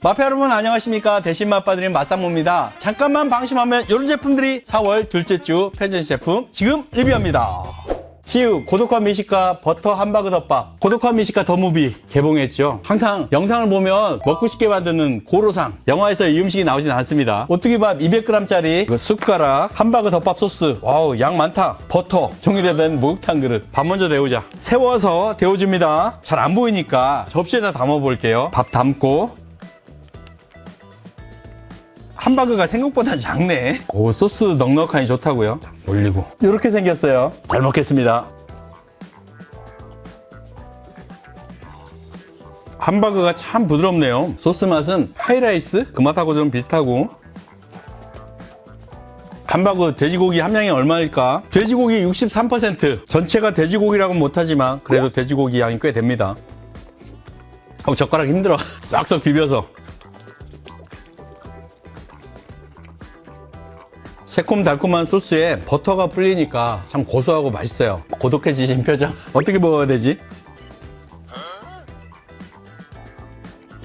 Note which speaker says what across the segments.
Speaker 1: 마페 여러분 안녕하십니까. 대신 맛봐드리는 맛상무입니다. 잠깐만 방심하면 이런 제품들이 4월 둘째 주 펜션 제품 지금 리뷰합니다. 시우 고독한 미식가 버터 함바그 덮밥, 고독한 미식가 더 무비 개봉했죠. 항상 영상을 보면 먹고 싶게 만드는 고로상, 영화에서 이 음식이 나오진 않습니다. 오뚜기밥 200g짜리 숟가락, 함바그 덮밥 소스, 와우 양 많다. 버터, 종이로 된 목욕탕 그릇. 밥 먼저 데우자. 세워서 데워줍니다. 잘 안 보이니까 접시에다 담아 볼게요. 밥 담고, 함바그가 생각보다 작네. 오, 소스 넉넉하니 좋다고요. 올리고 이렇게 생겼어요. 잘 먹겠습니다. 함바그가 참 부드럽네요. 소스 맛은 하이라이스 그 맛하고 좀 비슷하고. 함바그 돼지고기 함량이 얼마일까? 돼지고기 63%. 전체가 돼지고기라고는 못하지만 그래도 돼지고기 양이 꽤 됩니다. 젓가락 힘들어. 싹싹 비벼서. 새콤달콤한 소스에 버터가 불리니까 참 고소하고 맛있어요. 고독해지신 표정. 어떻게 먹어야 되지?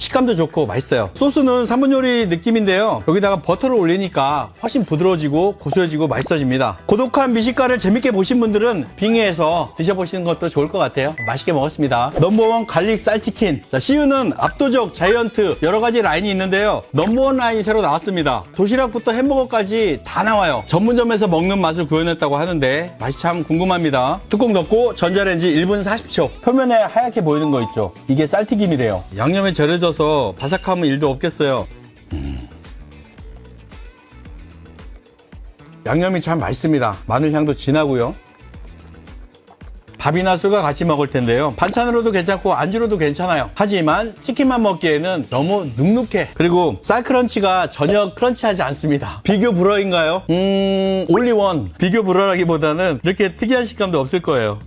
Speaker 1: 식감도 좋고 맛있어요. 소스는 3분 요리 느낌인데요. 여기다가 버터를 올리니까 훨씬 부드러워지고 고소해지고 맛있어집니다. 고독한 미식가를 재밌게 보신 분들은 빙의해서 드셔보시는 것도 좋을 것 같아요. 맛있게 먹었습니다. 넘버원 갈릭 쌀치킨. 자, 시우는 압도적 자이언트 여러가지 라인이 있는데요. 넘버원 라인이 새로 나왔습니다. 도시락부터 햄버거까지 다 나와요. 전문점에서 먹는 맛을 구현했다고 하는데 맛이 참 궁금합니다. 뚜껑 덮고 전자레인지 1분 40초. 표면에 하얗게 보이는 거 있죠? 이게 쌀튀김이래요. 양념에 절여져 바삭함은 1도 없겠어요. 양념이 참 맛있습니다. 마늘 향도 진하고요. 밥이나 술과 같이 먹을 텐데요. 반찬으로도 괜찮고 안주로도 괜찮아요. 하지만 치킨만 먹기에는 너무 눅눅해. 그리고 쌀 크런치가 전혀 크런치하지 않습니다. 비교 불허인가요? 올리원. 비교 불허라기보다는 이렇게 특이한 식감도 없을 거예요.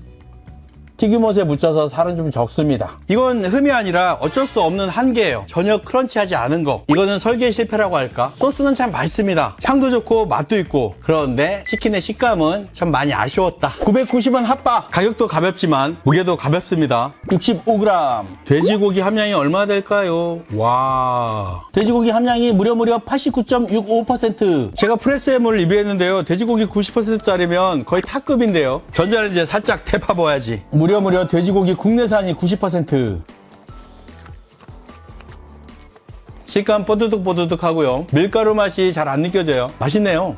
Speaker 1: 튀김옷에 묻혀서 살은 좀 적습니다. 이건 흠이 아니라 어쩔 수 없는 한계예요. 전혀 크런치하지 않은 거. 이거는 설계 실패라고 할까? 소스는 참 맛있습니다. 향도 좋고 맛도 있고. 그런데 치킨의 식감은 참 많이 아쉬웠다. 990원 핫바. 가격도 가볍지만 무게도 가볍습니다. 65g. 돼지고기 함량이 얼마 될까요? 와, 돼지고기 함량이 무려 89.65%. 제가 프레스햄을 리뷰했는데요. 돼지고기 90%짜리면 거의 탑급인데요. 전자레인지에 살짝 데펴봐야지. 무려 돼지고기 국내산이 90%. 식감 뽀드득 하고요. 밀가루 맛이 잘 안 느껴져요. 맛있네요.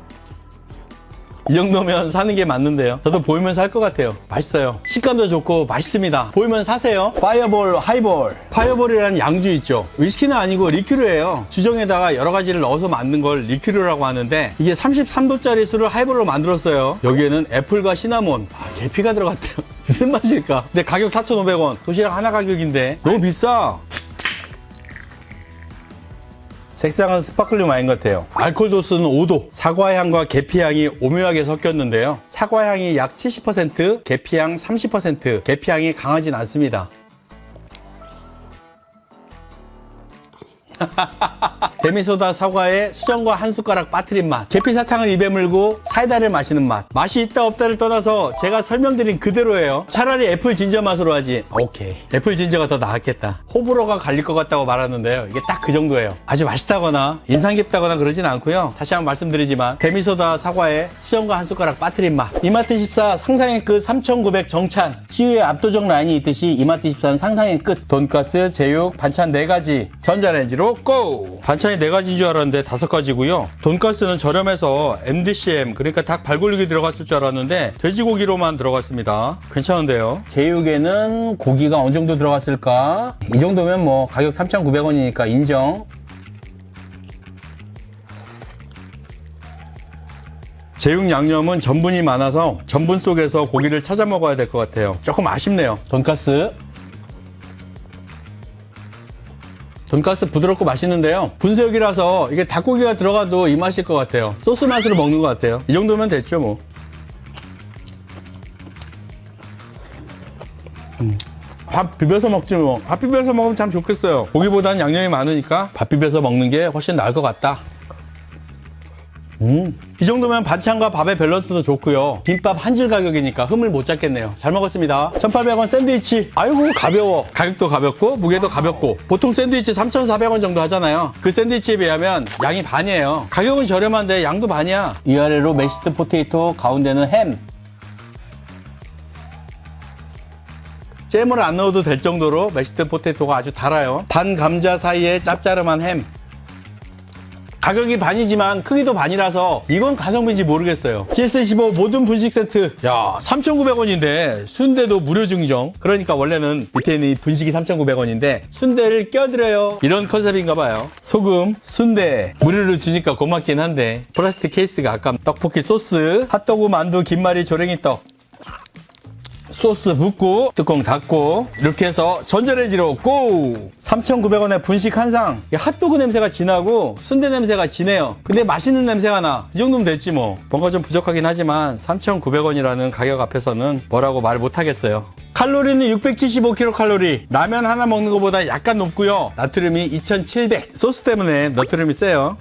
Speaker 1: 이 정도면 사는 게 맞는데요. 저도 보이면 살 것 같아요. 맛있어요. 식감도 좋고 맛있습니다. 보이면 사세요. 파이어볼, 하이볼. 파이어볼이라는 양주 있죠. 위스키는 아니고 리큐르예요. 주정에다가 여러 가지를 넣어서 만든 걸 리큐르라고 하는데 이게 33도짜리 술을 하이볼로 만들었어요. 여기에는 애플과 시나몬, 계피가 들어갔대요. 무슨 맛일까? 근데 가격 4,500원. 도시락 하나 가격인데 너무 비싸. 색상은 스파클링 와인 같아요. 알코올 도수는 5도. 사과향과 계피향이 오묘하게 섞였는데요. 사과향이 약 70%, 계피향 30%. 계피향이 강하진 않습니다. 데미소다 사과에 수정과 한 숟가락 빠뜨린 맛. 계피사탕을 입에 물고 사이다를 마시는 맛. 맛이 있다 없다를 떠나서 제가 설명드린 그대로예요. 차라리 애플 진저 맛으로 하지. 오케이, 애플 진저가 더 나았겠다. 호불호가 갈릴 것 같다고 말하는데요. 이게 딱 그 정도예요. 아주 맛있다거나 인상 깊다거나 그러진 않고요. 다시 한번 말씀드리지만 데미소다 사과에 수정과 한 숟가락 빠뜨린 맛. 이마트14 상상의 끝 3,900 정찬. 시우의 압도적 라인이 있듯이 이마트24는 상상의 끝. 돈가스, 제육, 반찬 4가지. 전자레인지로 고! 반찬이 4가지인 줄 알았는데 5가지고요. 돈가스는 저렴해서 MDCM, 그러니까 닭 발골육이 들어갔을 줄 알았는데 돼지고기로만 들어갔습니다. 괜찮은데요. 제육에는 고기가 어느 정도 들어갔을까? 이 정도면 뭐 가격 3,900원이니까 인정. 제육 양념은 전분이 많아서 전분 속에서 고기를 찾아 먹어야 될 것 같아요. 조금 아쉽네요. 돈가스 부드럽고 맛있는데요. 분쇄육이라서 이게 닭고기가 들어가도 이 맛일 것 같아요. 소스 맛으로 먹는 것 같아요. 이 정도면 됐죠 뭐. 밥 비벼서 먹지 뭐. 밥 비벼서 먹으면 참 좋겠어요. 고기보다는 양념이 많으니까 밥 비벼서 먹는 게 훨씬 나을 것 같다. 이 정도면 반찬과 밥의 밸런스도 좋고요. 김밥 한 줄 가격이니까 흠을 못 잡겠네요. 잘 먹었습니다. 1,800원 샌드위치. 아이고 가벼워. 가격도 가볍고 무게도 가볍고. 보통 샌드위치 3,400원 정도 하잖아요. 그 샌드위치에 비하면 양이 반이에요. 가격은 저렴한데 양도 반이야. 위아래로 메시드 포테이토, 가운데는 햄. 잼을 안 넣어도 될 정도로 메시드 포테이토가 아주 달아요. 반 감자 사이에 짭짜름한 햄. 가격이 반이지만 크기도 반이라서 이건 가성비인지 모르겠어요. GS15 모든 분식 세트. 야, 3,900원인데 순대도 무료 증정. 그러니까 원래는 밑에 있는 이 분식이 3,900원인데 순대를 껴드려요. 이런 컨셉인가 봐요. 소금, 순대 무료로 주니까 고맙긴 한데 플라스틱 케이스가 아깝. 떡볶이 소스, 핫도그, 만두, 김말이, 조랭이 떡. 소스 붓고 뚜껑 닫고 이렇게 해서 전자레인지로 고! 3,900원에 분식 한상. 핫도그 냄새가 진하고 순대 냄새가 진해요. 근데 맛있는 냄새가 나. 이 정도면 됐지 뭐. 뭔가 좀 부족하긴 하지만 3,900원이라는 가격 앞에서는 뭐라고 말 못하겠어요. 칼로리는 675kcal. 라면 하나 먹는 것보다 약간 높고요. 나트륨이 2,700. 소스 때문에 나트륨이 세요.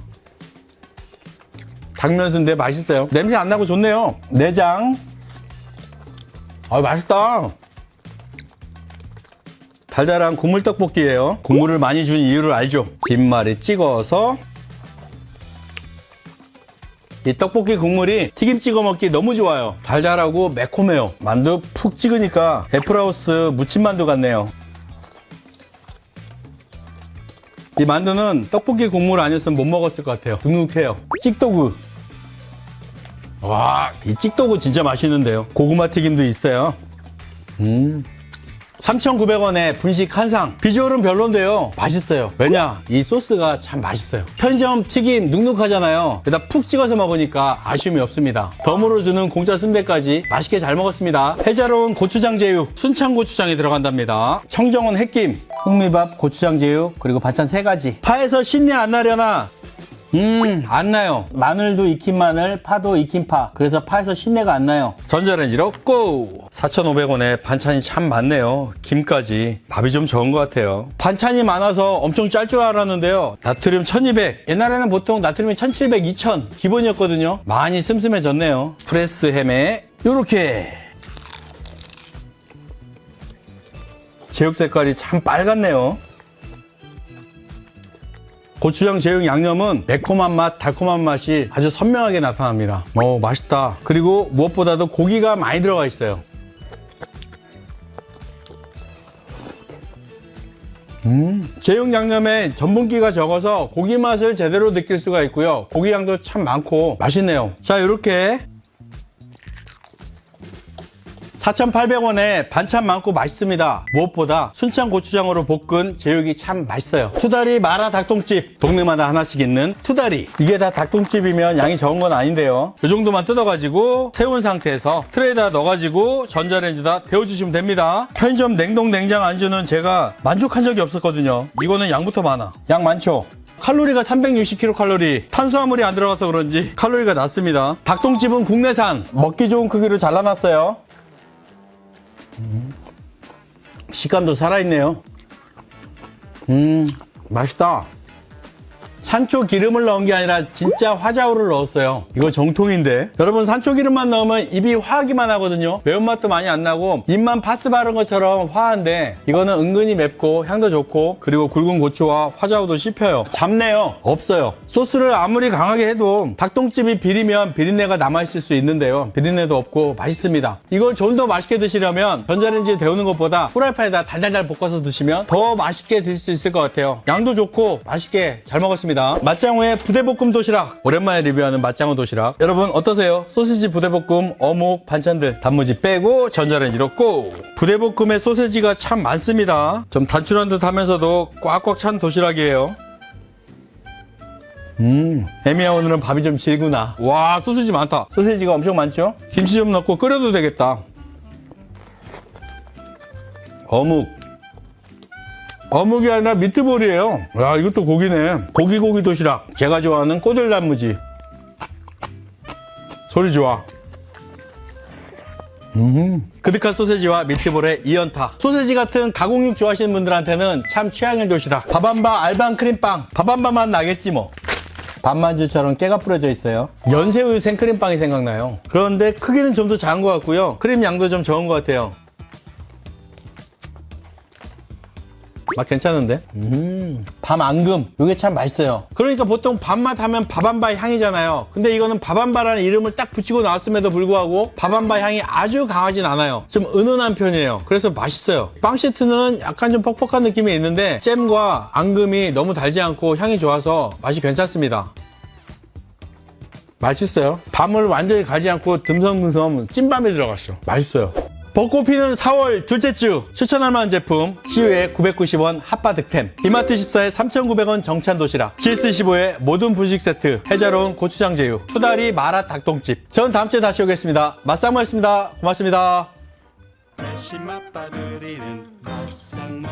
Speaker 1: 당면 순대 맛있어요. 냄새 안 나고 좋네요. 내장. 아, 맛있다. 달달한 국물 떡볶이에요. 국물을 많이 준 이유를 알죠? 김말이 찍어서. 이 떡볶이 국물이 튀김 찍어 먹기 너무 좋아요. 달달하고 매콤해요. 만두 푹 찍으니까 애플하우스 무침만두 같네요. 이 만두는 떡볶이 국물 아니었으면 못 먹었을 것 같아요. 눅눅해요. 찍도구. 와, 이 찍도구 진짜 맛있는데요. 고구마 튀김도 있어요. 3,900원에 분식 한상. 비주얼은 별론데요. 맛있어요. 왜냐? 이 소스가 참 맛있어요. 편의점 튀김 눅눅하잖아요. 게다가 푹 찍어서 먹으니까 아쉬움이 없습니다. 덤으로 주는 공짜 순대까지 맛있게 잘 먹었습니다. 해자로운 고추장 제육, 순창 고추장이 들어간답니다. 청정원 햇김, 흑미밥, 고추장 제육, 그리고 반찬 3가지. 파에서 신내 안 나려나? 안 나요. 마늘도 익힌 마늘, 파도 익힌 파. 그래서 파에서 신내가 안 나요. 전자레인지로 고! 4,500원에 반찬이 참 많네요. 김까지. 밥이 좀 적은 것 같아요. 반찬이 많아서 엄청 짤 줄 알았는데요. 나트륨 1,200. 옛날에는 보통 나트륨이 1,700, 2,000 기본이었거든요. 많이 슴슴해졌네요. 프레스 햄에 요렇게. 제육 색깔이 참 빨갛네요. 고추장 제육 양념은 매콤한 맛, 달콤한 맛이 아주 선명하게 나타납니다. 맛있다. 그리고 무엇보다도 고기가 많이 들어가 있어요. 제육 양념에 전분기가 적어서 고기 맛을 제대로 느낄 수가 있고요. 고기 양도 참 많고 맛있네요. 자, 이렇게 4,800원에 반찬 많고 맛있습니다. 무엇보다 순창 고추장으로 볶은 제육이 참 맛있어요. 투다리 마라 닭똥집. 동네마다 하나씩 있는 투다리. 이게 다 닭똥집이면 양이 적은 건 아닌데요. 이 정도만 뜯어가지고 세운 상태에서 트레이에다 넣어가지고 전자레인지에다 데워주시면 됩니다. 편의점 냉동 냉장 안주는 제가 만족한 적이 없었거든요. 이거는 양부터 많아. 양 많죠? 칼로리가 360kcal. 탄수화물이 안 들어가서 그런지 칼로리가 낮습니다. 닭똥집은 국내산. 먹기 좋은 크기로 잘라놨어요. 식감도 살아있네요. 맛있다. 산초 기름을 넣은 게 아니라 진짜 화자오를 넣었어요. 이거 정통인데. 여러분, 산초 기름만 넣으면 입이 화하기만 하거든요. 매운맛도 많이 안 나고 입만 파스 바른 것처럼 화한데 이거는 은근히 맵고 향도 좋고 그리고 굵은 고추와 화자오도 씹혀요. 잡내요. 없어요. 소스를 아무리 강하게 해도 닭똥집이 비리면 비린내가 남아있을 수 있는데요. 비린내도 없고 맛있습니다. 이걸 좀 더 맛있게 드시려면 전자레인지에 데우는 것보다 후라이팬에다 달달달 볶아서 드시면 더 맛있게 드실 수 있을 것 같아요. 양도 좋고 맛있게 잘 먹었습니다. 맛장우의 부대볶음 도시락. 오랜만에 리뷰하는 맛장우 도시락. 여러분 어떠세요? 소시지 부대볶음, 어묵, 반찬들 단무지 빼고 전자레인지로 고! 부대볶음에 소시지가 참 많습니다. 좀 단출한 듯 하면서도 꽉꽉 찬 도시락이에요. 애미야, 오늘은 밥이 좀 질구나. 와, 소시지 많다. 소시지가 엄청 많죠? 김치 좀 넣고 끓여도 되겠다. 어묵이 아니라 미트볼이에요. 야, 이것도 고기네. 고기 도시락. 제가 좋아하는 꼬들 단무지. 소리 좋아. 그득한 소세지와 미트볼의 이연타. 소세지 같은 가공육 좋아하시는 분들한테는 참 취향의 도시락. 밥한바 알밤 크림빵. 밥한바 맛 나겠지 뭐. 반만주처럼 깨가 뿌려져 있어요. 연새우유 생크림빵이 생각나요. 그런데 크기는 좀 더 작은 것 같고요. 크림 양도 좀 적은 것 같아요. 맛 괜찮은데? 밤 앙금. 이게 참 맛있어요. 그러니까 보통 밥맛 하면 밥한바 향이잖아요. 근데 이거는 밥한바라는 이름을 딱 붙이고 나왔음에도 불구하고 밥한바 향이 아주 강하진 않아요. 좀 은은한 편이에요. 그래서 맛있어요. 빵 시트는 약간 좀 퍽퍽한 느낌이 있는데 잼과 앙금이 너무 달지 않고 향이 좋아서 맛이 괜찮습니다. 맛있어요. 밤을 완전히 가지 않고 듬성듬성 찐밤이 들어갔어. 맛있어요. 벚꽃 피는 4월 둘째 주 추천할 만한 제품 CU의 990원 핫바 득템, 이마트 14의 3,900원 정찬 도시락, GS15의 모든 분식 세트, 해자로운 고추장 제육, 수다리 마라 닭똥집. 전 다음 주에 다시 오겠습니다. 맛상무였습니다. 고맙습니다.
Speaker 2: 맛있는 맛 빠드리는 맛상무.